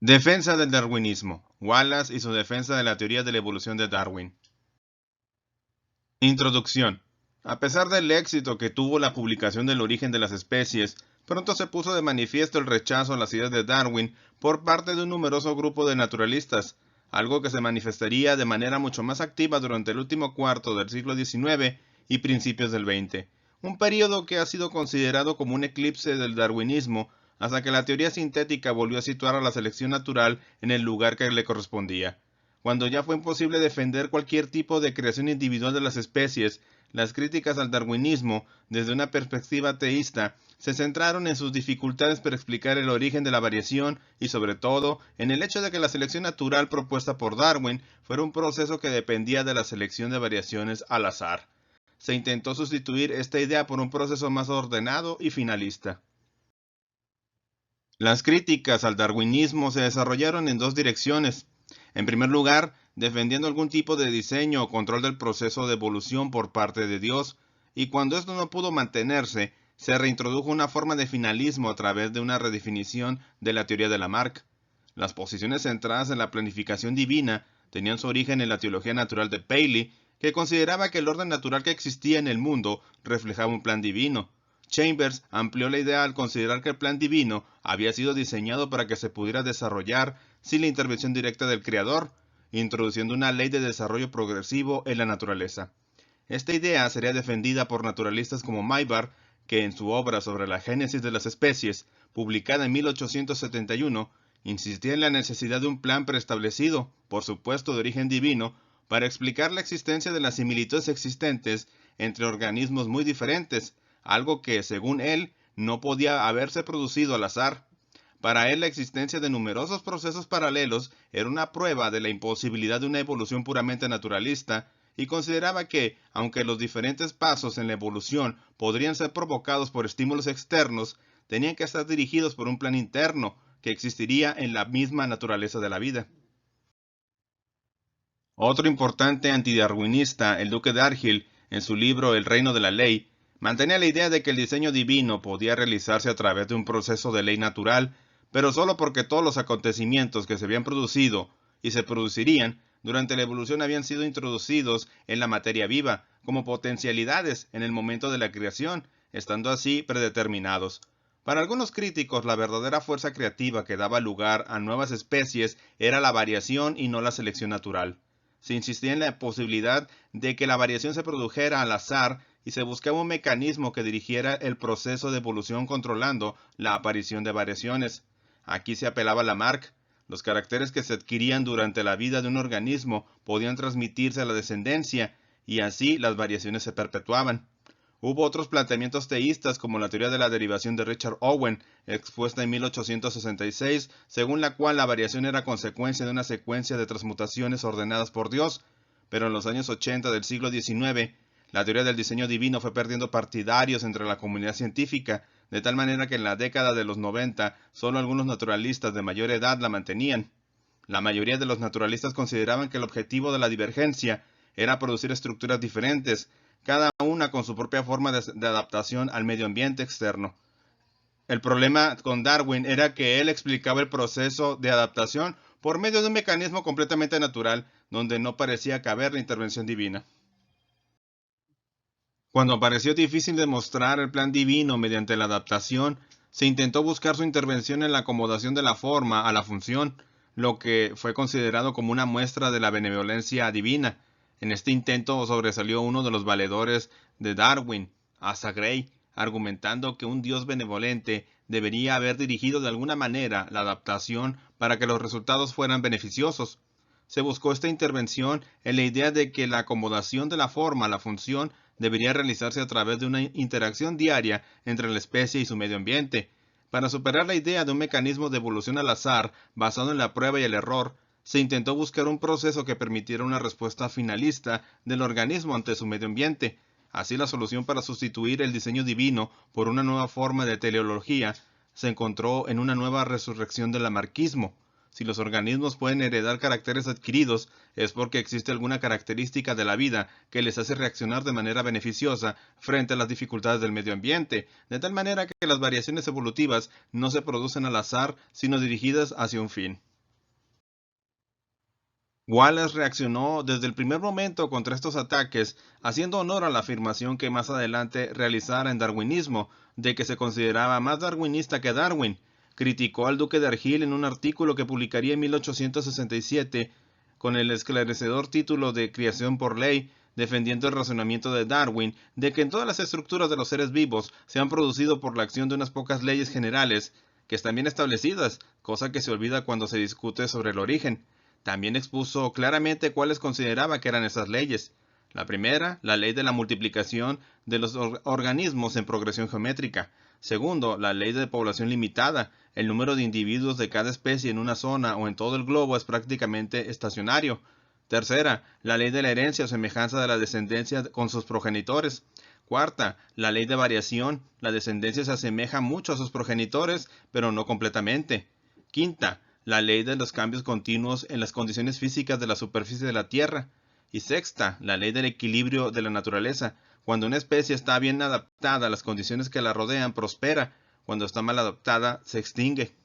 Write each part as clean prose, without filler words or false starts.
Defensa del darwinismo. Wallace y su defensa de la teoría de la evolución de Darwin. Introducción. A pesar del éxito que tuvo la publicación del origen de las especies, pronto se puso de manifiesto el rechazo a las ideas de Darwin por parte de un numeroso grupo de naturalistas, algo que se manifestaría de manera mucho más activa durante el último cuarto del siglo XIX y principios del XX, un periodo que ha sido considerado como un eclipse del darwinismo hasta que la teoría sintética volvió a situar a la selección natural en el lugar que le correspondía. Cuando ya fue imposible defender cualquier tipo de creación individual de las especies, las críticas al darwinismo, desde una perspectiva teísta, se centraron en sus dificultades para explicar el origen de la variación y, sobre todo, en el hecho de que la selección natural propuesta por Darwin fuera un proceso que dependía de la selección de variaciones al azar. Se intentó sustituir esta idea por un proceso más ordenado y finalista. Las críticas al darwinismo se desarrollaron en dos direcciones. En primer lugar, defendiendo algún tipo de diseño o control del proceso de evolución por parte de Dios, y cuando esto no pudo mantenerse, se reintrodujo una forma de finalismo a través de una redefinición de la teoría de Lamarck. Las posiciones centradas en la planificación divina tenían su origen en la teología natural de Paley, que consideraba que el orden natural que existía en el mundo reflejaba un plan divino. Chambers amplió la idea al considerar que el plan divino había sido diseñado para que se pudiera desarrollar sin la intervención directa del Creador, introduciendo una ley de desarrollo progresivo en la naturaleza. Esta idea sería defendida por naturalistas como Maybar, que en su obra sobre la génesis de las especies, publicada en 1871, insistía en la necesidad de un plan preestablecido, por supuesto de origen divino, para explicar la existencia de las similitudes existentes entre organismos muy diferentes, algo que, según él, no podía haberse producido al azar. Para él, la existencia de numerosos procesos paralelos era una prueba de la imposibilidad de una evolución puramente naturalista, y consideraba que, aunque los diferentes pasos en la evolución podrían ser provocados por estímulos externos, tenían que estar dirigidos por un plan interno que existiría en la misma naturaleza de la vida. Otro importante antidarwinista, el duque de Argyll, en su libro El reino de la ley, mantenía la idea de que el diseño divino podía realizarse a través de un proceso de ley natural, pero solo porque todos los acontecimientos que se habían producido y se producirían durante la evolución habían sido introducidos en la materia viva como potencialidades en el momento de la creación, estando así predeterminados. Para algunos críticos, la verdadera fuerza creativa que daba lugar a nuevas especies era la variación y no la selección natural. Se insistía en la posibilidad de que la variación se produjera al azar y se buscaba un mecanismo que dirigiera el proceso de evolución controlando la aparición de variaciones. Aquí se apelaba a Lamarck. Los caracteres que se adquirían durante la vida de un organismo podían transmitirse a la descendencia y así las variaciones se perpetuaban. Hubo otros planteamientos teístas como la teoría de la derivación de Richard Owen, expuesta en 1866, según la cual la variación era consecuencia de una secuencia de transmutaciones ordenadas por Dios, pero en los años 80 del siglo XIX, la teoría del diseño divino fue perdiendo partidarios entre la comunidad científica, de tal manera que en la década de los 90 solo algunos naturalistas de mayor edad la mantenían. La mayoría de los naturalistas consideraban que el objetivo de la divergencia era producir estructuras diferentes, cada una con su propia forma de adaptación al medio ambiente externo. El problema con Darwin era que él explicaba el proceso de adaptación por medio de un mecanismo completamente natural, donde no parecía caber la intervención divina. Cuando pareció difícil demostrar el plan divino mediante la adaptación, se intentó buscar su intervención en la acomodación de la forma a la función, lo que fue considerado como una muestra de la benevolencia divina. En este intento sobresalió uno de los valedores de Darwin, Asa Gray, argumentando que un Dios benevolente debería haber dirigido de alguna manera la adaptación para que los resultados fueran beneficiosos. Se buscó esta intervención en la idea de que la acomodación de la forma a la función debería realizarse a través de una interacción diaria entre la especie y su medio ambiente. Para superar la idea de un mecanismo de evolución al azar basado en la prueba y el error, se intentó buscar un proceso que permitiera una respuesta finalista del organismo ante su medio ambiente. Así, la solución para sustituir el diseño divino por una nueva forma de teleología se encontró en una nueva resurrección del lamarquismo. Si los organismos pueden heredar caracteres adquiridos, es porque existe alguna característica de la vida que les hace reaccionar de manera beneficiosa frente a las dificultades del medio ambiente, de tal manera que las variaciones evolutivas no se producen al azar, sino dirigidas hacia un fin. Wallace reaccionó desde el primer momento contra estos ataques, haciendo honor a la afirmación que más adelante realizara en Darwinismo, de que se consideraba más darwinista que Darwin. Criticó al duque de Argyll en un artículo que publicaría en 1867 con el esclarecedor título de Criación por ley, defendiendo el razonamiento de Darwin de que en todas las estructuras de los seres vivos se han producido por la acción de unas pocas leyes generales que están bien establecidas, cosa que se olvida cuando se discute sobre el origen. También expuso claramente cuáles consideraba que eran esas leyes. La primera, la ley de la multiplicación de los organismos en progresión geométrica. Segundo, la ley de población limitada. El número de individuos de cada especie en una zona o en todo el globo es prácticamente estacionario. Tercera, la ley de la herencia o semejanza de la descendencia con sus progenitores. Cuarta, la ley de variación. La descendencia se asemeja mucho a sus progenitores, pero no completamente. Quinta, la ley de los cambios continuos en las condiciones físicas de la superficie de la Tierra. Y sexta, la ley del equilibrio de la naturaleza. Cuando una especie está bien adaptada a las condiciones que la rodean, prospera. Cuando está mal adaptada, se extingue.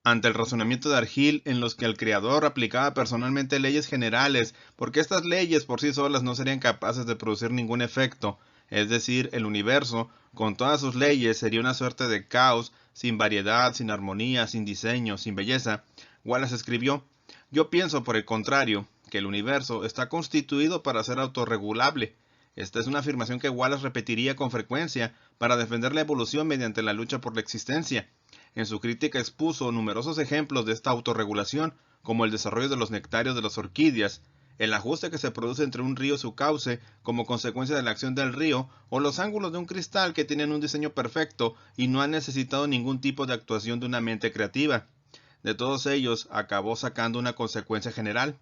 Ante el razonamiento de Argyll, en los que el creador aplicaba personalmente leyes generales, porque estas leyes por sí solas no serían capaces de producir ningún efecto, es decir, el universo, con todas sus leyes, sería una suerte de caos, sin variedad, sin armonía, sin diseño, sin belleza, Wallace escribió: "Yo pienso, por el contrario, que el universo está constituido para ser autorregulable". Esta es una afirmación que Wallace repetiría con frecuencia para defender la evolución mediante la lucha por la existencia. En su crítica expuso numerosos ejemplos de esta autorregulación, como el desarrollo de los nectarios de las orquídeas, el ajuste que se produce entre un río y su cauce como consecuencia de la acción del río, o los ángulos de un cristal que tienen un diseño perfecto y no han necesitado ningún tipo de actuación de una mente creativa. De todos ellos, acabó sacando una consecuencia general.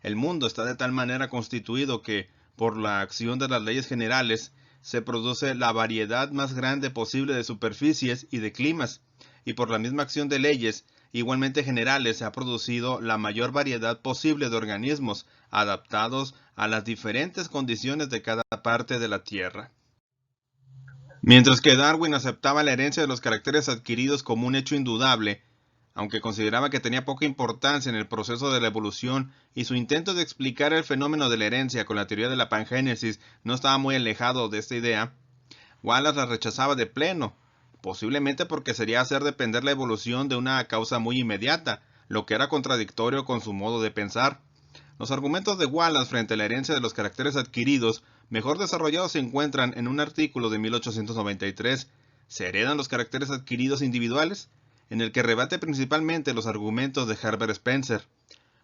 El mundo está de tal manera constituido que, por la acción de las leyes generales, se produce la variedad más grande posible de superficies y de climas, y por la misma acción de leyes igualmente generales se ha producido la mayor variedad posible de organismos adaptados a las diferentes condiciones de cada parte de la Tierra. Mientras que Darwin aceptaba la herencia de los caracteres adquiridos como un hecho indudable, aunque consideraba que tenía poca importancia en el proceso de la evolución y su intento de explicar el fenómeno de la herencia con la teoría de la pangénesis no estaba muy alejado de esta idea, Wallace la rechazaba de pleno, posiblemente porque sería hacer depender la evolución de una causa muy inmediata, lo que era contradictorio con su modo de pensar. Los argumentos de Wallace frente a la herencia de los caracteres adquiridos, mejor desarrollados, se encuentran en un artículo de 1893, ¿Se heredan los caracteres adquiridos individuales?, en el que rebate principalmente los argumentos de Herbert Spencer.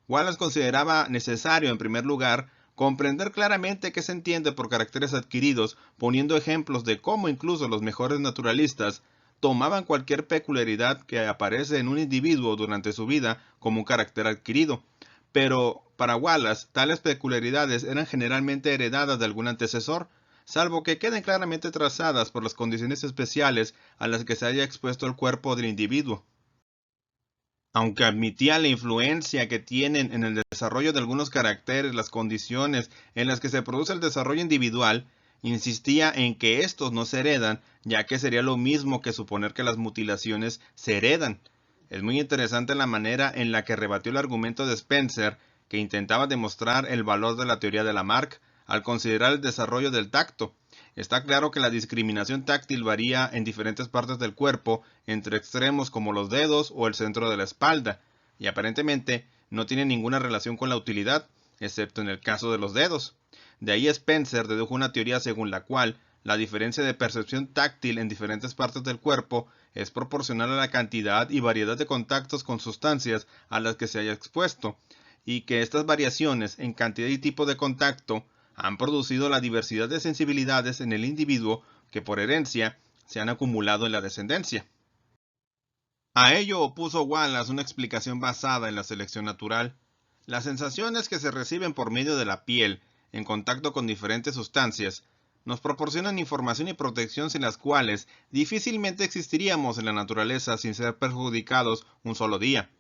Wallace consideraba necesario, en primer lugar, comprender claramente qué se entiende por caracteres adquiridos, poniendo ejemplos de cómo incluso los mejores naturalistas tomaban cualquier peculiaridad que aparece en un individuo durante su vida como un carácter adquirido. Pero para Wallace, tales peculiaridades eran generalmente heredadas de algún antecesor, salvo que queden claramente trazadas por las condiciones especiales a las que se haya expuesto el cuerpo del individuo. Aunque admitía la influencia que tienen en el desarrollo de algunos caracteres las condiciones en las que se produce el desarrollo individual, insistía en que estos no se heredan, ya que sería lo mismo que suponer que las mutilaciones se heredan. Es muy interesante la manera en la que rebatió el argumento de Spencer, que intentaba demostrar el valor de la teoría de Lamarck al considerar el desarrollo del tacto. Está claro que la discriminación táctil varía en diferentes partes del cuerpo, entre extremos como los dedos o el centro de la espalda, y aparentemente no tiene ninguna relación con la utilidad, excepto en el caso de los dedos. De ahí Spencer dedujo una teoría según la cual la diferencia de percepción táctil en diferentes partes del cuerpo es proporcional a la cantidad y variedad de contactos con sustancias a las que se haya expuesto, y que estas variaciones en cantidad y tipo de contacto han producido la diversidad de sensibilidades en el individuo que por herencia se han acumulado en la descendencia. A ello opuso Wallace una explicación basada en la selección natural. Las sensaciones que se reciben por medio de la piel en contacto con diferentes sustancias nos proporcionan información y protección sin las cuales difícilmente existiríamos en la naturaleza sin ser perjudicados un solo día.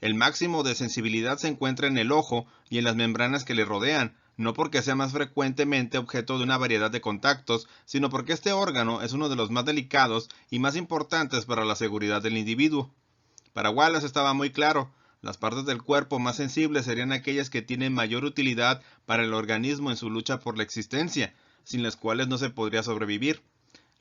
El máximo de sensibilidad se encuentra en el ojo y en las membranas que le rodean, no porque sea más frecuentemente objeto de una variedad de contactos, sino porque este órgano es uno de los más delicados y más importantes para la seguridad del individuo. Para Wallace estaba muy claro, Las partes del cuerpo más sensibles serían aquellas que tienen mayor utilidad para el organismo en su lucha por la existencia, sin las cuales no se podría sobrevivir.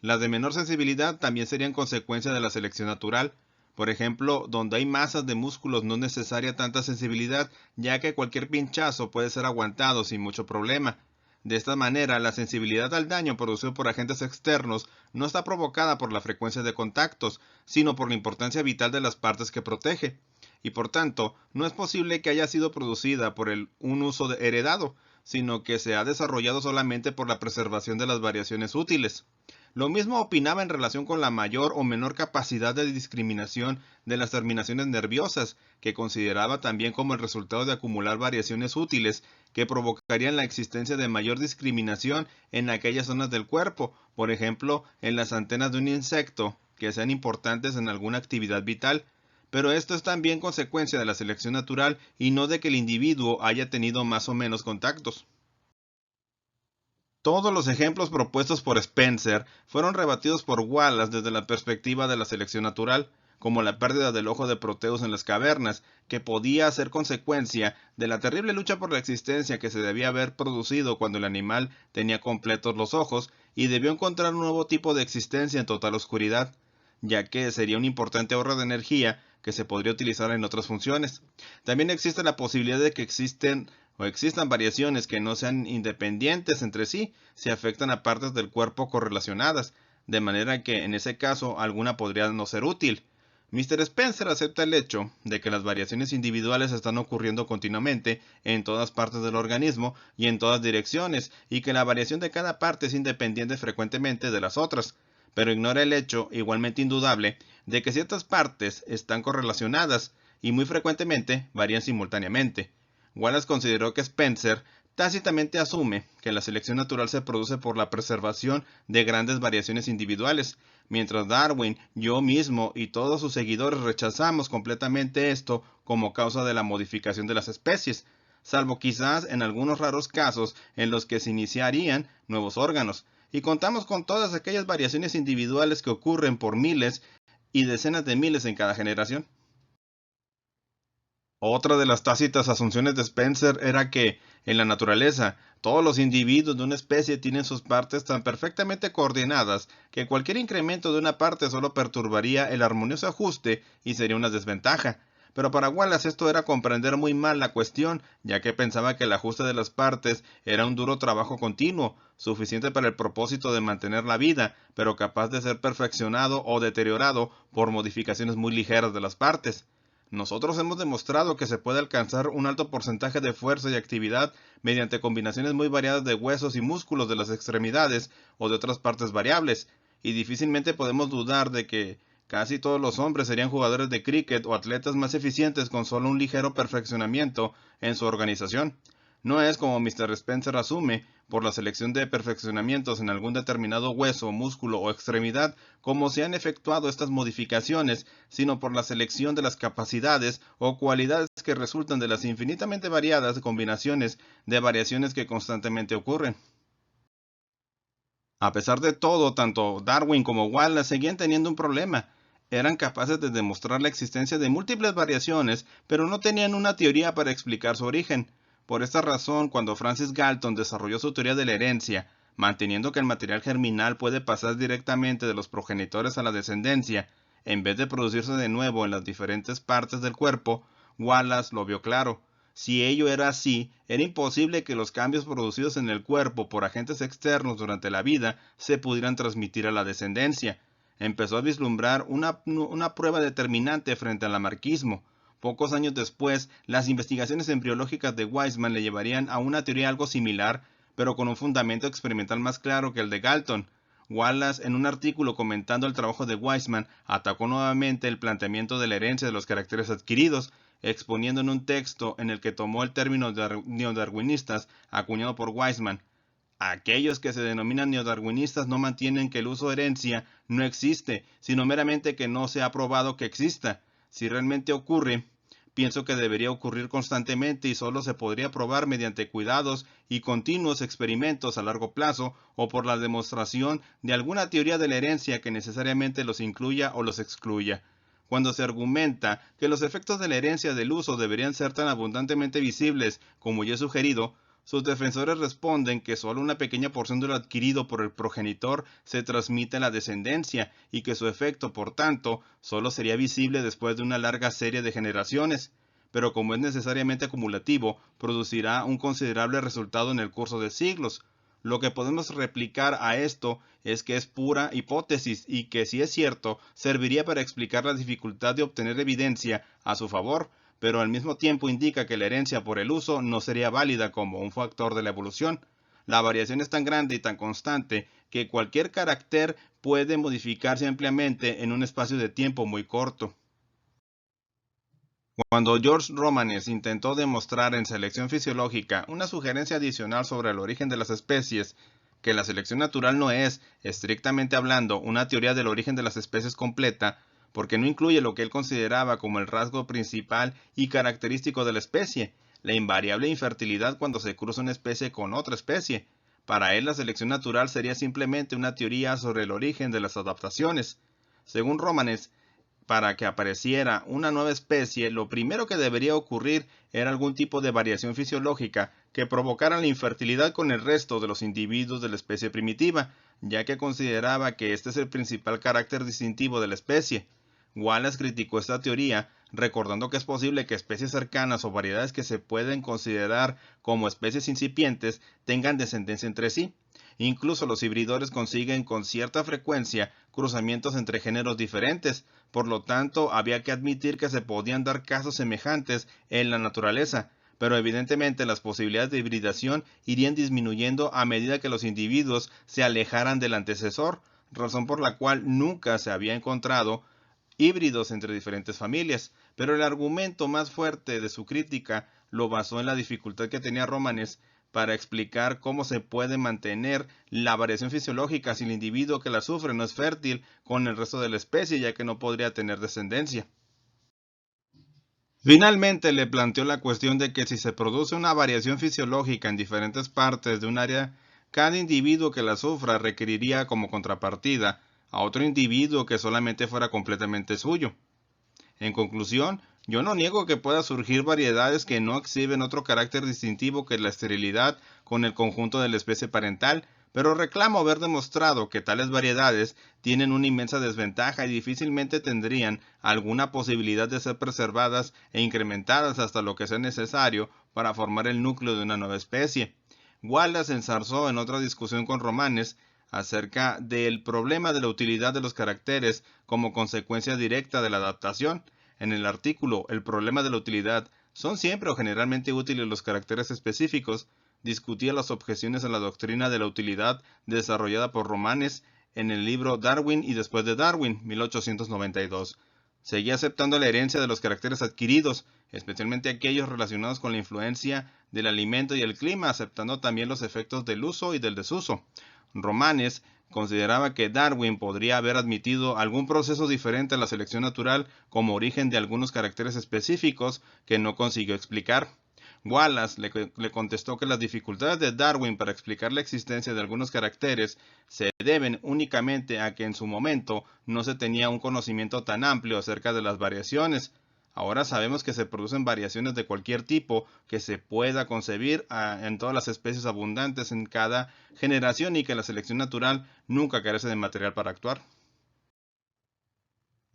Las de menor sensibilidad también serían consecuencia de la selección natural. Por ejemplo, donde hay masas de músculos no es necesaria tanta sensibilidad, ya que cualquier pinchazo puede ser aguantado sin mucho problema. De esta manera, la sensibilidad al daño producido por agentes externos no está provocada por la frecuencia de contactos, sino por la importancia vital de las partes que protege. Y por tanto, no es posible que haya sido producida por un uso heredado, sino que se ha desarrollado solamente por la preservación de las variaciones útiles. Lo mismo opinaba en relación con la mayor o menor capacidad de discriminación de las terminaciones nerviosas, que consideraba también como el resultado de acumular variaciones útiles que provocarían la existencia de mayor discriminación en aquellas zonas del cuerpo, por ejemplo, en las antenas de un insecto, que sean importantes en alguna actividad vital. Pero esto es también consecuencia de la selección natural y no de que el individuo haya tenido más o menos contactos. Todos los ejemplos propuestos por Spencer fueron rebatidos por Wallace desde la perspectiva de la selección natural, como la pérdida del ojo de Proteus en las cavernas, que podía ser consecuencia de la terrible lucha por la existencia que se debía haber producido cuando el animal tenía completos los ojos y debió encontrar un nuevo tipo de existencia en total oscuridad, ya que sería un importante ahorro de energía que se podría utilizar en otras funciones. También existe la posibilidad de que existan variaciones que no sean independientes entre sí, si afectan a partes del cuerpo correlacionadas, de manera que en ese caso alguna podría no ser útil. Mr. Spencer acepta el hecho de que las variaciones individuales están ocurriendo continuamente en todas partes del organismo y en todas direcciones, y que la variación de cada parte es independiente frecuentemente de las otras, pero ignora el hecho, igualmente indudable, de que ciertas partes están correlacionadas y muy frecuentemente varían simultáneamente. Wallace consideró que Spencer tácitamente asume que la selección natural se produce por la preservación de grandes variaciones individuales, mientras Darwin, yo mismo y todos sus seguidores rechazamos completamente esto como causa de la modificación de las especies, salvo quizás en algunos raros casos en los que se iniciarían nuevos órganos, y contamos con todas aquellas variaciones individuales que ocurren por miles y decenas de miles en cada generación. Otra de las tácitas asunciones de Spencer era que, en la naturaleza, todos los individuos de una especie tienen sus partes tan perfectamente coordinadas que cualquier incremento de una parte solo perturbaría el armonioso ajuste y sería una desventaja. Pero para Wallace esto era comprender muy mal la cuestión, ya que pensaba que el ajuste de las partes era un duro trabajo continuo, suficiente para el propósito de mantener la vida, pero capaz de ser perfeccionado o deteriorado por modificaciones muy ligeras de las partes. Nosotros hemos demostrado que se puede alcanzar un alto porcentaje de fuerza y actividad mediante combinaciones muy variadas de huesos y músculos de las extremidades o de otras partes variables, y difícilmente podemos dudar de que casi todos los hombres serían jugadores de cricket o atletas más eficientes con solo un ligero perfeccionamiento en su organización. No es, como Mr. Spencer asume, por la selección de perfeccionamientos en algún determinado hueso, músculo o extremidad como se han efectuado estas modificaciones, sino por la selección de las capacidades o cualidades que resultan de las infinitamente variadas combinaciones de variaciones que constantemente ocurren. A pesar de todo, tanto Darwin como Wallace seguían teniendo un problema. Eran capaces de demostrar la existencia de múltiples variaciones, pero no tenían una teoría para explicar su origen. Por esta razón, cuando Francis Galton desarrolló su teoría de la herencia, manteniendo que el material germinal puede pasar directamente de los progenitores a la descendencia, en vez de producirse de nuevo en las diferentes partes del cuerpo, Wallace lo vio claro. Si ello era así, era imposible que los cambios producidos en el cuerpo por agentes externos durante la vida se pudieran transmitir a la descendencia. Empezó a vislumbrar una prueba determinante frente al lamarquismo. Pocos años después, las investigaciones embriológicas de Weismann le llevarían a una teoría algo similar, pero con un fundamento experimental más claro que el de Galton. Wallace, en un artículo comentando el trabajo de Weismann, atacó nuevamente el planteamiento de la herencia de los caracteres adquiridos, exponiendo en un texto en el que tomó el término neodarwinistas acuñado por Weismann. Aquellos que se denominan neodarwinistas no mantienen que el uso de herencia no existe, sino meramente que no se ha probado que exista. Si realmente ocurre, pienso que debería ocurrir constantemente y solo se podría probar mediante cuidados y continuos experimentos a largo plazo o por la demostración de alguna teoría de la herencia que necesariamente los incluya o los excluya. cuando se argumenta que los efectos de la herencia del uso deberían ser tan abundantemente visibles como ya he sugerido, sus defensores responden que solo una pequeña porción de lo adquirido por el progenitor se transmite a la descendencia y que su efecto, por tanto, solo sería visible después de una larga serie de generaciones. Pero como es necesariamente acumulativo, producirá un considerable resultado en el curso de siglos. Lo que podemos replicar a esto es que es pura hipótesis y que, si es cierto, serviría para explicar la dificultad de obtener evidencia a su favor, pero al mismo tiempo indica que la herencia por el uso no sería válida como un factor de la evolución. La variación es tan grande y tan constante que cualquier carácter puede modificarse ampliamente en un espacio de tiempo muy corto. Cuando George Romanes intentó demostrar en selección fisiológica una sugerencia adicional sobre el origen de las especies, que la selección natural no es, estrictamente hablando, una teoría del origen de las especies completa, porque no incluye lo que él consideraba como el rasgo principal y característico de la especie, la invariable infertilidad cuando se cruza una especie con otra especie. Para él, la selección natural sería simplemente una teoría sobre el origen de las adaptaciones. Según Romanes, para que apareciera una nueva especie, lo primero que debería ocurrir era algún tipo de variación fisiológica que provocara la infertilidad con el resto de los individuos de la especie primitiva, ya que consideraba que este es el principal carácter distintivo de la especie. Wallace criticó esta teoría, recordando que es posible que especies cercanas o variedades que se pueden considerar como especies incipientes tengan descendencia entre sí. Incluso los hibridores consiguen con cierta frecuencia cruzamientos entre géneros diferentes, por lo tanto había que admitir que se podían dar casos semejantes en la naturaleza, pero evidentemente las posibilidades de hibridación irían disminuyendo a medida que los individuos se alejaran del antecesor, razón por la cual nunca se había encontrado híbridos entre diferentes familias, pero el argumento más fuerte de su crítica lo basó en la dificultad que tenía Romanes para explicar cómo se puede mantener la variación fisiológica si el individuo que la sufre no es fértil con el resto de la especie, ya que no podría tener descendencia. Finalmente le planteó la cuestión de que si se produce una variación fisiológica en diferentes partes de un área, cada individuo que la sufra requeriría como contrapartida a otro individuo que solamente fuera completamente suyo. En conclusión, yo no niego que pueda surgir variedades que no exhiben otro carácter distintivo que la esterilidad con el conjunto de la especie parental, pero reclamo haber demostrado que tales variedades tienen una inmensa desventaja y difícilmente tendrían alguna posibilidad de ser preservadas e incrementadas hasta lo que sea necesario para formar el núcleo de una nueva especie. Wallace ensarzó en otra discusión con Romanes acerca del problema de la utilidad de los caracteres como consecuencia directa de la adaptación. En el artículo El problema de la utilidad, ¿son siempre o generalmente útiles los caracteres específicos?, discutía las objeciones a la doctrina de la utilidad desarrollada por Romanes en el libro Darwin y después de Darwin, 1892. Seguía aceptando la herencia de los caracteres adquiridos, especialmente aquellos relacionados con la influencia del alimento y el clima, aceptando también los efectos del uso y del desuso. Romanes consideraba que Darwin podría haber admitido algún proceso diferente a la selección natural como origen de algunos caracteres específicos que no consiguió explicar. Wallace le contestó que las dificultades de Darwin para explicar la existencia de algunos caracteres se deben únicamente a que en su momento no se tenía un conocimiento tan amplio acerca de las variaciones. Ahora sabemos que se producen variaciones de cualquier tipo que se pueda concebir en todas las especies abundantes en cada generación y que la selección natural nunca carece de material para actuar.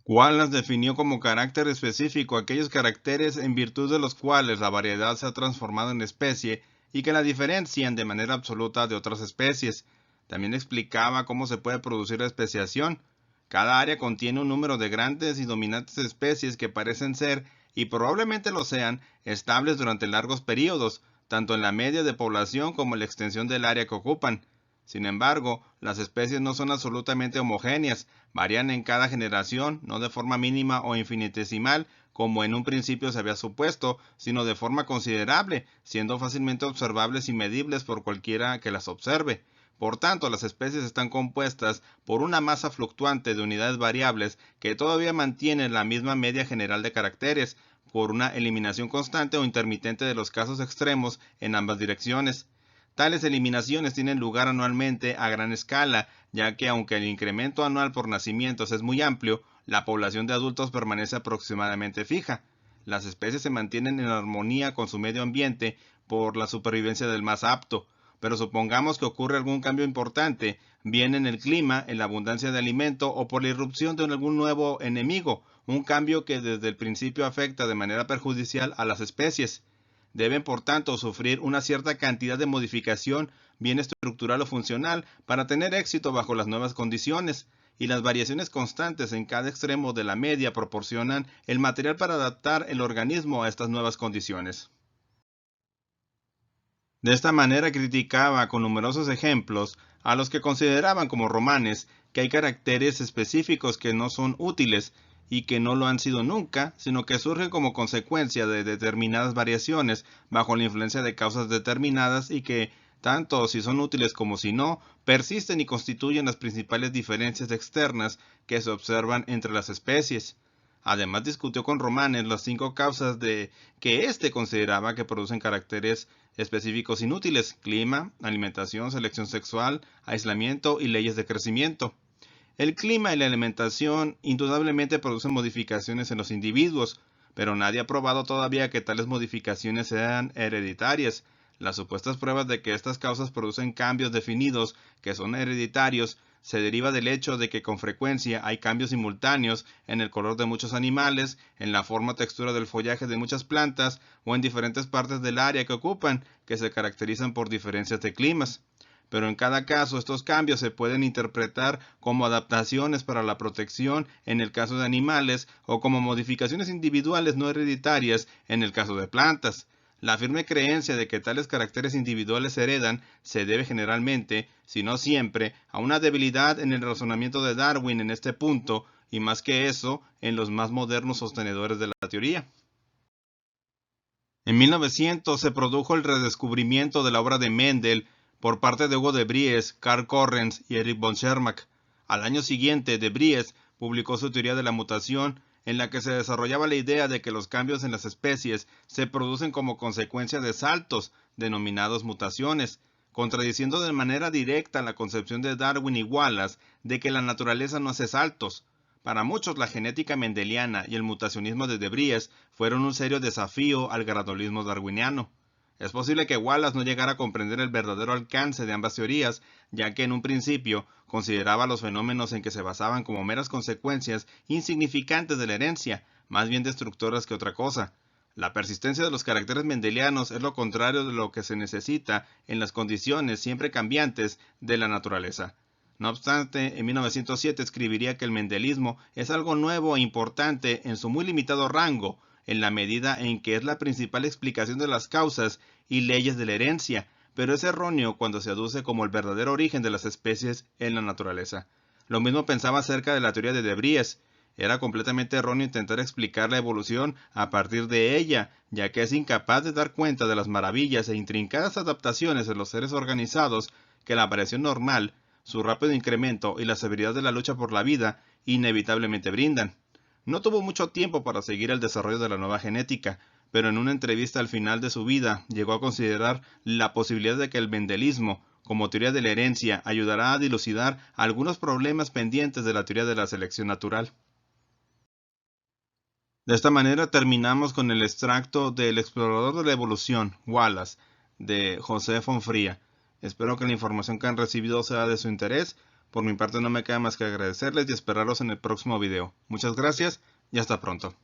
Wallace definió como carácter específico aquellos caracteres en virtud de los cuales la variedad se ha transformado en especie y que la diferencian de manera absoluta de otras especies. También explicaba cómo se puede producir la especiación. Cada área contiene un número de grandes y dominantes especies que parecen ser, y probablemente lo sean, estables durante largos periodos, tanto en la media de población como en la extensión del área que ocupan. Sin embargo, las especies no son absolutamente homogéneas, varían en cada generación, no de forma mínima o infinitesimal, como en un principio se había supuesto, sino de forma considerable, siendo fácilmente observables y medibles por cualquiera que las observe. Por tanto, las especies están compuestas por una masa fluctuante de unidades variables que todavía mantienen la misma media general de caracteres, por una eliminación constante o intermitente de los casos extremos en ambas direcciones. Tales eliminaciones tienen lugar anualmente a gran escala, ya que aunque el incremento anual por nacimientos es muy amplio, La población de adultos permanece aproximadamente fija. Las especies se mantienen en armonía con su medio ambiente por la supervivencia del más apto. Pero supongamos que ocurre algún cambio importante, bien en el clima, en la abundancia de alimento o por la irrupción de algún nuevo enemigo, un cambio que desde el principio afecta de manera perjudicial a las especies. Deben, por tanto, sufrir una cierta cantidad de modificación, bien estructural o funcional, para tener éxito bajo las nuevas condiciones, y las variaciones constantes en cada extremo de la media proporcionan el material para adaptar el organismo a estas nuevas condiciones. De esta manera criticaba con numerosos ejemplos a los que consideraban como romanes que hay caracteres específicos que no son útiles y que no lo han sido nunca, sino que surgen como consecuencia de determinadas variaciones bajo la influencia de causas determinadas y que, tanto si son útiles como si no, persisten y constituyen las principales diferencias externas que se observan entre las especies. Además discutió con Romanes las 5 causas de que éste consideraba que producen caracteres específicos inútiles: clima, alimentación, selección sexual, aislamiento y leyes de crecimiento. El clima y la alimentación indudablemente producen modificaciones en los individuos, pero nadie ha probado todavía que tales modificaciones sean hereditarias. Las supuestas pruebas de que estas causas producen cambios definidos que son hereditarios se deriva del hecho de que con frecuencia hay cambios simultáneos en el color de muchos animales, en la forma o textura del follaje de muchas plantas o en diferentes partes del área que ocupan, que se caracterizan por diferencias de climas. Pero en cada caso estos cambios se pueden interpretar como adaptaciones para la protección en el caso de animales o como modificaciones individuales no hereditarias en el caso de plantas. La firme creencia de que tales caracteres individuales se heredan se debe generalmente, si no siempre, a una debilidad en el razonamiento de Darwin en este punto, y más que eso, en los más modernos sostenedores de la teoría. En 1900 se produjo el redescubrimiento de la obra de Mendel por parte de Hugo de Vries, Karl Correns y Erich von Schermach. Al año siguiente, de Vries publicó su teoría de la mutación, en la que se desarrollaba la idea de que los cambios en las especies se producen como consecuencia de saltos, denominados mutaciones, contradiciendo de manera directa la concepción de Darwin y Wallace de que la naturaleza no hace saltos. Para muchos, la genética mendeliana y el mutacionismo de Vries fueron un serio desafío al gradualismo darwiniano. Es posible que Wallace no llegara a comprender el verdadero alcance de ambas teorías, ya que en un principio consideraba los fenómenos en que se basaban como meras consecuencias insignificantes de la herencia, más bien destructoras que otra cosa. La persistencia de los caracteres mendelianos es lo contrario de lo que se necesita en las condiciones siempre cambiantes de la naturaleza. No obstante, en 1907 escribiría que el mendelismo es algo nuevo e importante en su muy limitado rango, en la medida en que es la principal explicación de las causas y leyes de la herencia, pero es erróneo cuando se aduce como el verdadero origen de las especies en la naturaleza. Lo mismo pensaba acerca de la teoría de Vries. Era completamente erróneo intentar explicar la evolución a partir de ella, ya que es incapaz de dar cuenta de las maravillas e intrincadas adaptaciones en los seres organizados que la variación normal, su rápido incremento y la severidad de la lucha por la vida inevitablemente brindan. No tuvo mucho tiempo para seguir el desarrollo de la nueva genética, pero en una entrevista al final de su vida llegó a considerar la posibilidad de que el mendelismo, como teoría de la herencia, ayudará a dilucidar algunos problemas pendientes de la teoría de la selección natural. De esta manera terminamos con el extracto del explorador de la evolución, Wallace, de José Fonfría. Espero que la información que han recibido sea de su interés. Por mi parte no me queda más que agradecerles y esperarlos en el próximo video. Muchas gracias y hasta pronto.